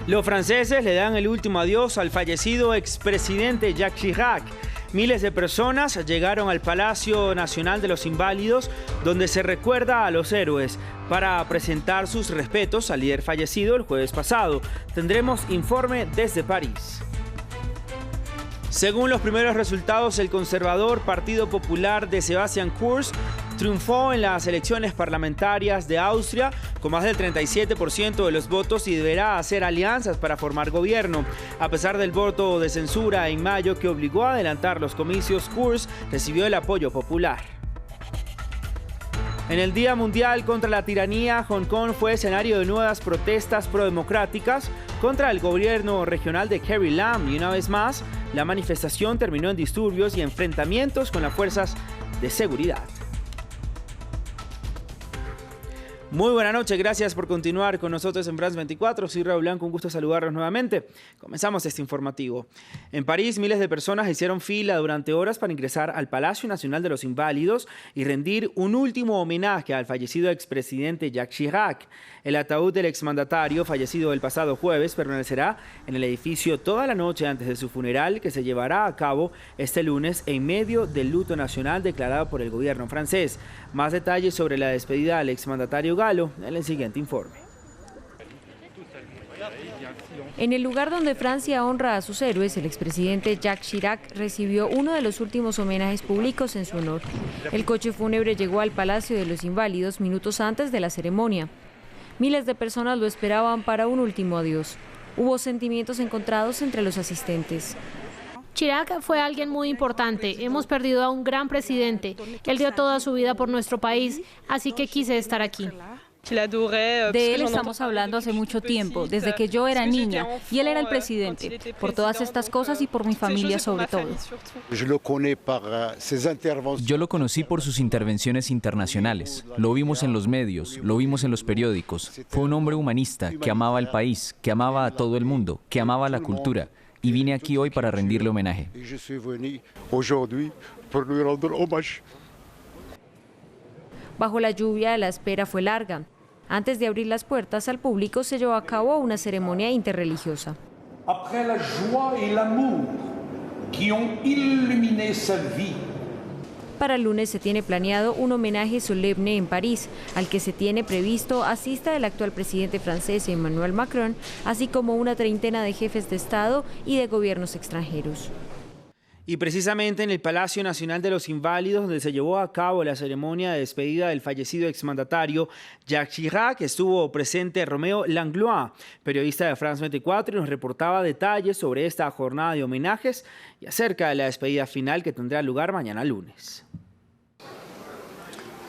Los franceses le dan el último adiós al fallecido expresidente Jacques Chirac. Miles de personas llegaron al Palacio Nacional de los Inválidos, donde se recuerda a los héroes, para presentar sus respetos al líder fallecido el jueves pasado. Tendremos informe desde París. Según los primeros resultados, el conservador Partido Popular de Sebastian Kurz triunfó en las elecciones parlamentarias de Austria con más del 37% de los votos y deberá hacer alianzas para formar gobierno. A pesar del voto de censura en mayo que obligó a adelantar los comicios, Kurz recibió el apoyo popular. En el Día Mundial contra la Tiranía, Hong Kong fue escenario de nuevas protestas prodemocráticas contra el gobierno regional de Carrie Lam y una vez más, la manifestación terminó en disturbios y enfrentamientos con las fuerzas de seguridad. Muy buena noche, gracias por continuar con nosotros en France 24. Soy Raúl Blanco, un gusto saludarlos nuevamente. Comenzamos este informativo. En París, miles de personas hicieron fila durante horas para ingresar al Palacio Nacional de los Inválidos y rendir un último homenaje al fallecido expresidente Jacques Chirac. El ataúd del exmandatario, fallecido el pasado jueves, permanecerá en el edificio toda la noche antes de su funeral, que se llevará a cabo este lunes en medio del luto nacional declarado por el gobierno francés. Más detalles sobre la despedida del exmandatario Galo en el siguiente informe. En el lugar donde Francia honra a sus héroes, el expresidente Jacques Chirac recibió uno de los últimos homenajes públicos en su honor. El coche fúnebre llegó al Palacio de los Inválidos minutos antes de la ceremonia. Miles de personas lo esperaban para un último adiós. Hubo sentimientos encontrados entre los asistentes. Chirac fue alguien muy importante. Hemos perdido a un gran presidente. Él dio toda su vida por nuestro país, así que quise estar aquí. De él estamos hablando hace mucho tiempo, desde que yo era niña, y él era el presidente, por todas estas cosas y por mi familia sobre todo. Yo lo conocí por sus intervenciones internacionales, lo vimos en los medios, lo vimos en los periódicos. Fue un hombre humanista que amaba el país, que amaba a todo el mundo, que amaba la cultura, y vine aquí hoy para rendirle homenaje. Bajo la lluvia, la espera fue larga. Antes de abrir las puertas al público, se llevó a cabo una ceremonia interreligiosa. Après la joie et l'amour qui ont illuminé sa vie. Para el lunes se tiene planeado un homenaje solemne en París, al que se tiene previsto asista el actual presidente francés Emmanuel Macron, así como una treintena de jefes de Estado y de gobiernos extranjeros. Y precisamente en el Palacio Nacional de los Inválidos, donde se llevó a cabo la ceremonia de despedida del fallecido exmandatario Jacques Chirac, estuvo presente Roméo Langlois, periodista de France 24, y nos reportaba detalles sobre esta jornada de homenajes y acerca de la despedida final que tendrá lugar mañana lunes.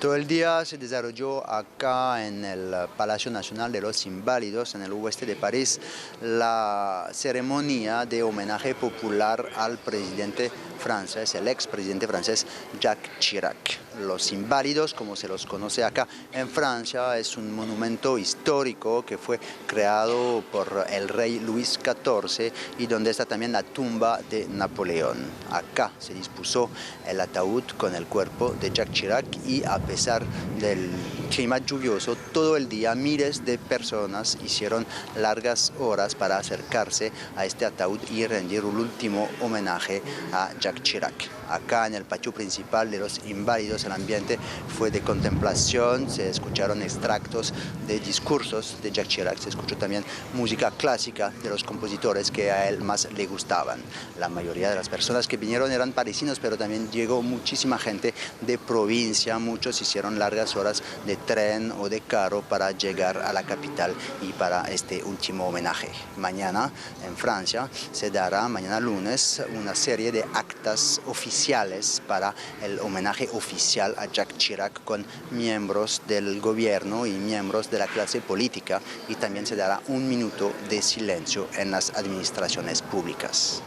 Todo el día se desarrolló acá en el Palacio Nacional de los Inválidos, en el oeste de París, la ceremonia de homenaje popular al presidente francés, el expresidente francés Jacques Chirac. Los Inválidos, como se los conoce acá en Francia, es un monumento histórico que fue creado por el rey Luis XIV y donde está también la tumba de Napoleón. Acá se dispuso el ataúd con el cuerpo de Jacques Chirac y a pesar del clima lluvioso, todo el día miles de personas hicieron largas horas para acercarse a este ataúd y rendir un último homenaje a Jacques Chirac. Acá en el patio principal de los Inválidos el ambiente fue de contemplación, se escucharon extractos de discursos de Jacques Chirac, se escuchó también música clásica de los compositores que a él más le gustaban. La mayoría de las personas que vinieron eran parisinos, pero también llegó muchísima gente de provincia, muchos hicieron largas horas de tren o de carro para llegar a la capital y para este último homenaje. Mañana en Francia se dará, mañana lunes, una serie de actas oficiales para el homenaje oficial a Jacques Chirac con miembros del gobierno y miembros de la clase política, y también se dará un minuto de silencio en las administraciones públicas.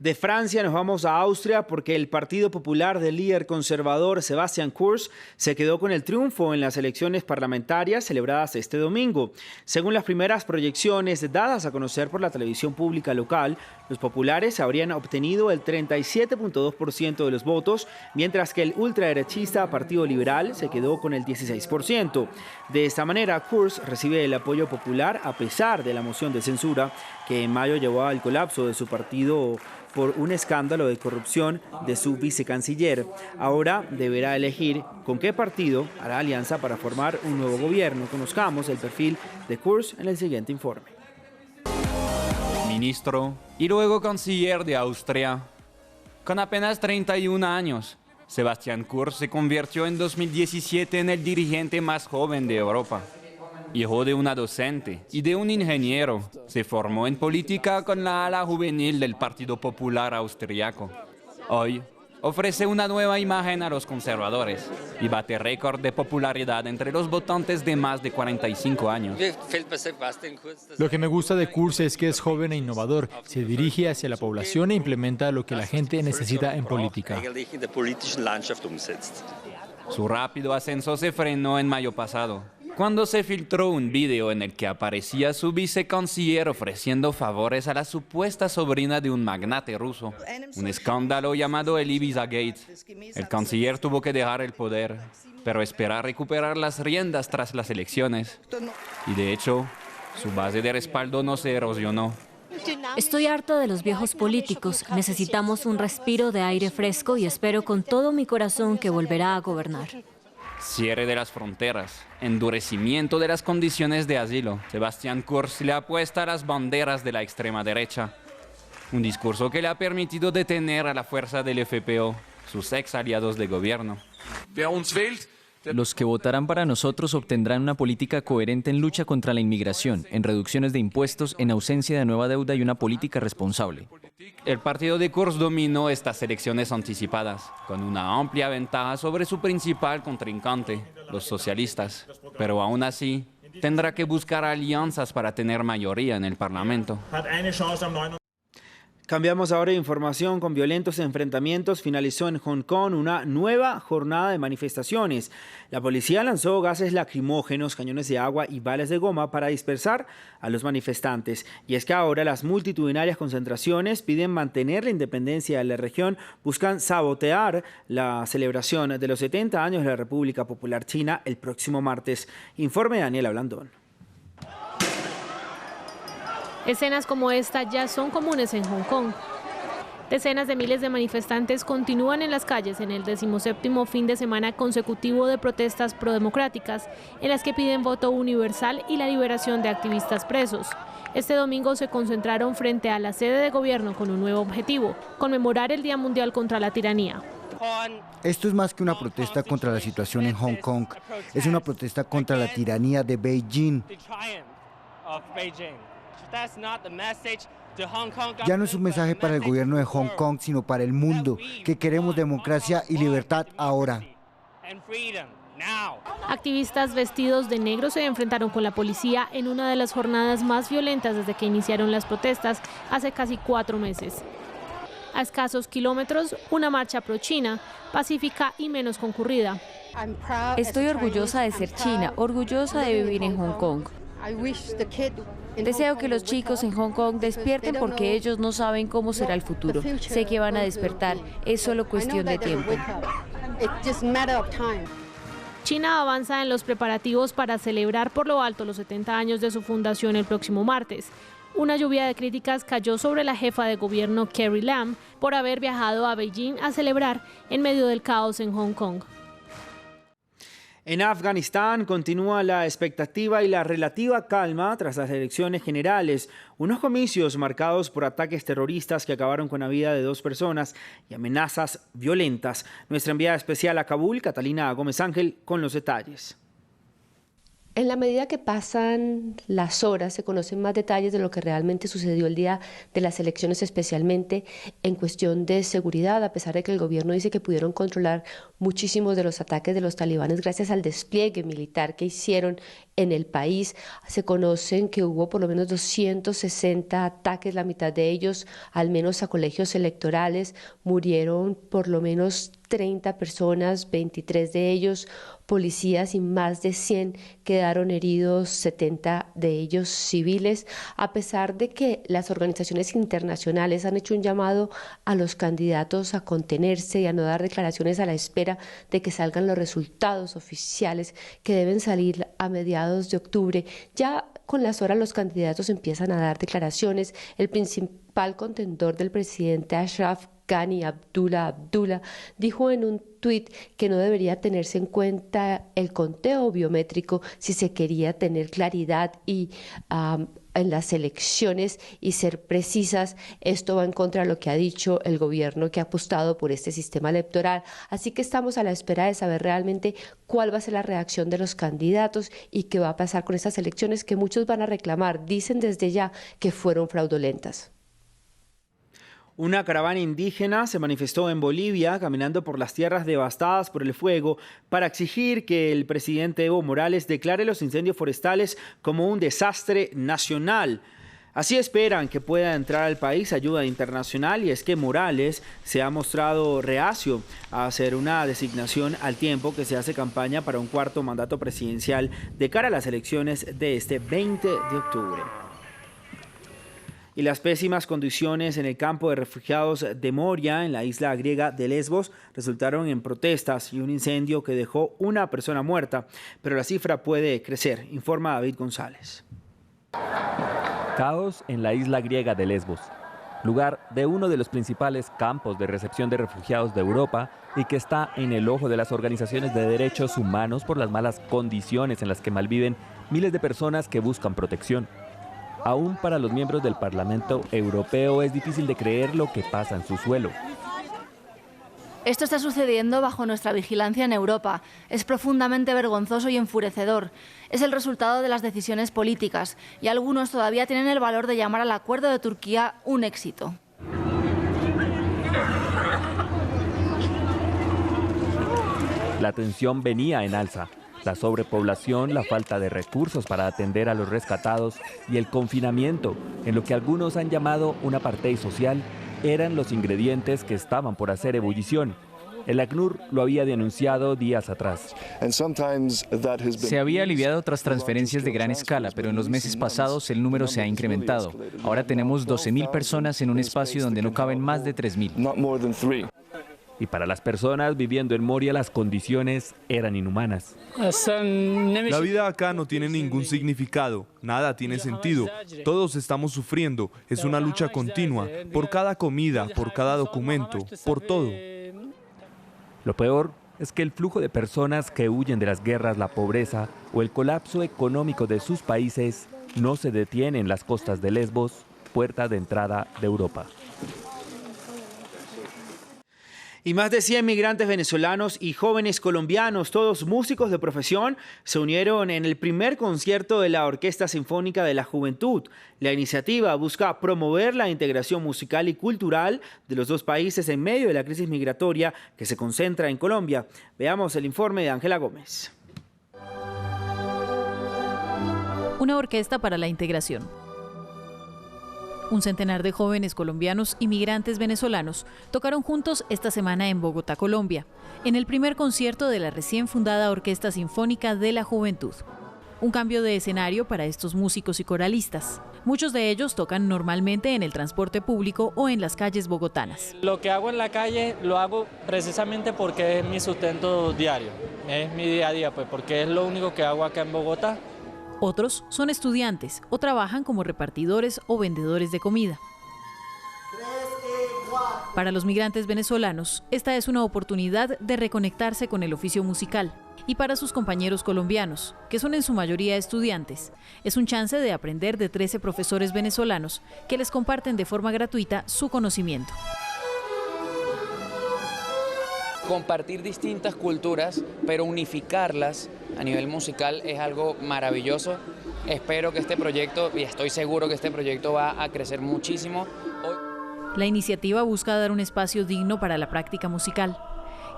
De Francia nos vamos a Austria porque el Partido Popular del líder conservador Sebastian Kurz se quedó con el triunfo en las elecciones parlamentarias celebradas este domingo. Según las primeras proyecciones dadas a conocer por la televisión pública local, los populares habrían obtenido el 37.2% de los votos, mientras que el ultraderechista Partido Liberal se quedó con el 16%. De esta manera, Kurz recibe el apoyo popular a pesar de la moción de censura que en mayo llevó al colapso de su partido por un escándalo de corrupción de su vicecanciller. Ahora deberá elegir con qué partido hará alianza para formar un nuevo gobierno. Conozcamos el perfil de Kurz en el siguiente informe. Ministro y luego canciller de Austria. Con apenas 31 años, Sebastian Kurz se convirtió en 2017 en el dirigente más joven de Europa. Hijo de una docente y de un ingeniero, se formó en política con la ala juvenil del Partido Popular Austriaco. Hoy ofrece una nueva imagen a los conservadores y bate récord de popularidad entre los votantes de más de 45 años. Lo que me gusta de Kurz es que es joven e innovador, se dirige hacia la población e implementa lo que la gente necesita en política. Su rápido ascenso se frenó en mayo pasado, cuando se filtró un video en el que aparecía su vicecanciller ofreciendo favores a la supuesta sobrina de un magnate ruso. Un escándalo llamado el Ibiza Gate. El canciller tuvo que dejar el poder, pero espera recuperar las riendas tras las elecciones. Y de hecho, su base de respaldo no se erosionó. Estoy harto de los viejos políticos. Necesitamos un respiro de aire fresco y espero con todo mi corazón que volverá a gobernar. Cierre de las fronteras, endurecimiento de las condiciones de asilo. Sebastian Kurz le apuesta a las banderas de la extrema derecha. Un discurso que le ha permitido detener a la fuerza del FPÖ, sus ex aliados de gobierno. Los que votarán para nosotros obtendrán una política coherente en lucha contra la inmigración, en reducciones de impuestos, en ausencia de nueva deuda y una política responsable. El partido de Kurz dominó estas elecciones anticipadas, con una amplia ventaja sobre su principal contrincante, los socialistas. Pero aún así, tendrá que buscar alianzas para tener mayoría en el Parlamento. Cambiamos ahora de información. Con violentos enfrentamientos finalizó en Hong Kong una nueva jornada de manifestaciones. La policía lanzó gases lacrimógenos, cañones de agua y balas de goma para dispersar a los manifestantes. Y es que ahora las multitudinarias concentraciones piden mantener la independencia de la región, buscan sabotear la celebración de los 70 años de la República Popular China el próximo martes. Informe de Daniela Blandón. Escenas como esta ya son comunes en Hong Kong. Decenas de miles de manifestantes continúan en las calles en el 17º fin de semana consecutivo de protestas prodemocráticas, en las que piden voto universal y la liberación de activistas presos. Este domingo se concentraron frente a la sede de gobierno con un nuevo objetivo: conmemorar el Día Mundial contra la Tiranía. Esto es más que una protesta contra la situación en Hong Kong, es una protesta contra la tiranía de Beijing. Ya no es un mensaje para el gobierno de Hong Kong, sino para el mundo, que queremos democracia y libertad ahora. Activistas vestidos de negro se enfrentaron con la policía en una de las jornadas más violentas desde que iniciaron las protestas hace casi 4 meses. A escasos kilómetros, una marcha pro-China, pacífica y menos concurrida. Estoy orgullosa de ser china, orgullosa de vivir en Hong Kong. Deseo que los chicos en Hong Kong despierten porque ellos no saben cómo será el futuro. Sé que van a despertar, es solo cuestión de tiempo. China avanza en los preparativos para celebrar por lo alto los 70 años de su fundación el próximo martes. Una lluvia de críticas cayó sobre la jefa de gobierno Carrie Lam por haber viajado a Beijing a celebrar en medio del caos en Hong Kong. En Afganistán continúa la expectativa y la relativa calma tras las elecciones generales, unos comicios marcados por ataques terroristas que acabaron con la vida de 2 personas y amenazas violentas. Nuestra enviada especial a Kabul, Catalina Gómez Ángel, con los detalles. En la medida que pasan las horas, se conocen más detalles de lo que realmente sucedió el día de las elecciones, especialmente en cuestión de seguridad, a pesar de que el gobierno dice que pudieron controlar muchísimos de los ataques de los talibanes gracias al despliegue militar que hicieron en el país. Se conocen que hubo por lo menos 260 ataques, la mitad de ellos al menos a colegios electorales. Murieron por lo menos 30 personas, 23 de ellos policías y más de 100 quedaron heridos, 70 de ellos civiles, a pesar de que las organizaciones internacionales han hecho un llamado a los candidatos a contenerse y a no dar declaraciones a la espera de que salgan los resultados oficiales que deben salir a mediados de octubre. Ya con las horas los candidatos empiezan a dar declaraciones. El principal contendor del presidente Ashraf Ghani, Abdullah, dijo en un tuit que no debería tenerse en cuenta el conteo biométrico si se quería tener claridad y en las elecciones y ser precisas. Esto va en contra de lo que ha dicho el gobierno, que ha apostado por este sistema electoral. Así que estamos a la espera de saber realmente cuál va a ser la reacción de los candidatos y qué va a pasar con estas elecciones que muchos van a reclamar. Dicen desde ya que fueron fraudulentas. Una caravana indígena se manifestó en Bolivia caminando por las tierras devastadas por el fuego para exigir que el presidente Evo Morales declare los incendios forestales como un desastre nacional. Así esperan que pueda entrar al país ayuda internacional, y es que Morales se ha mostrado reacio a hacer una designación al tiempo que se hace campaña para un cuarto mandato presidencial de cara a las elecciones de este 20 de octubre. Y las pésimas condiciones en el campo de refugiados de Moria, en la isla griega de Lesbos, resultaron en protestas y un incendio que dejó una persona muerta, pero la cifra puede crecer, informa David González. Caos en la isla griega de Lesbos, lugar de uno de los principales campos de recepción de refugiados de Europa y que está en el ojo de las organizaciones de derechos humanos por las malas condiciones en las que malviven miles de personas que buscan protección. Aún para los miembros del Parlamento Europeo es difícil de creer lo que pasa en su suelo. Esto está sucediendo bajo nuestra vigilancia en Europa. Es profundamente vergonzoso y enfurecedor. Es el resultado de las decisiones políticas y algunos todavía tienen el valor de llamar al acuerdo de Turquía un éxito. La tensión venía en alza. La sobrepoblación, la falta de recursos para atender a los rescatados y el confinamiento, en lo que algunos han llamado un apartheid social, eran los ingredientes que estaban por hacer ebullición. El ACNUR lo había denunciado días atrás. Se había aliviado tras transferencias de gran escala, pero en los meses pasados el número se ha incrementado. Ahora tenemos 12.000 personas en un espacio donde no caben más de 3.000. Y para las personas viviendo en Moria las condiciones eran inhumanas. La vida acá no tiene ningún significado, nada tiene sentido. Todos estamos sufriendo, es una lucha continua, por cada comida, por cada documento, por todo. Lo peor es que el flujo de personas que huyen de las guerras, la pobreza o el colapso económico de sus países no se detiene en las costas de Lesbos, puerta de entrada de Europa. Y más de 100 migrantes venezolanos y jóvenes colombianos, todos músicos de profesión, se unieron en el primer concierto de la Orquesta Sinfónica de la Juventud. La iniciativa busca promover la integración musical y cultural de los dos países en medio de la crisis migratoria que se concentra en Colombia. Veamos el informe de Ángela Gómez. Una orquesta para la integración. Un centenar de jóvenes colombianos y migrantes venezolanos tocaron juntos esta semana en Bogotá, Colombia, en el primer concierto de la recién fundada Orquesta Sinfónica de la Juventud. Un cambio de escenario para estos músicos y coralistas. Muchos de ellos tocan normalmente en el transporte público o en las calles bogotanas. Lo que hago en la calle lo hago precisamente porque es mi sustento diario, es mi día a día, pues porque es lo único que hago acá en Bogotá. Otros son estudiantes o trabajan como repartidores o vendedores de comida. Para los migrantes venezolanos, esta es una oportunidad de reconectarse con el oficio musical. Y para sus compañeros colombianos, que son en su mayoría estudiantes, es un chance de aprender de 13 profesores venezolanos que les comparten de forma gratuita su conocimiento. Compartir distintas culturas, pero unificarlas a nivel musical es algo maravilloso. Espero que este proyecto, y estoy seguro que este proyecto va a crecer muchísimo. La iniciativa busca dar un espacio digno para la práctica musical.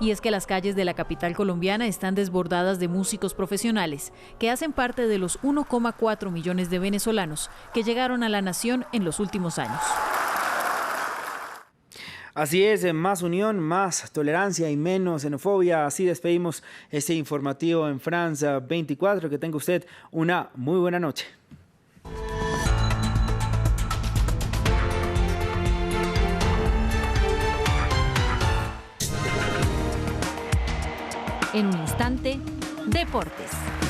Y es que las calles de la capital colombiana están desbordadas de músicos profesionales que hacen parte de los 1,4 millones de venezolanos que llegaron a la nación en los últimos años. Así es, más unión, más tolerancia y menos xenofobia. Así despedimos este informativo en France 24. Que tenga usted una muy buena noche. En un instante, deportes.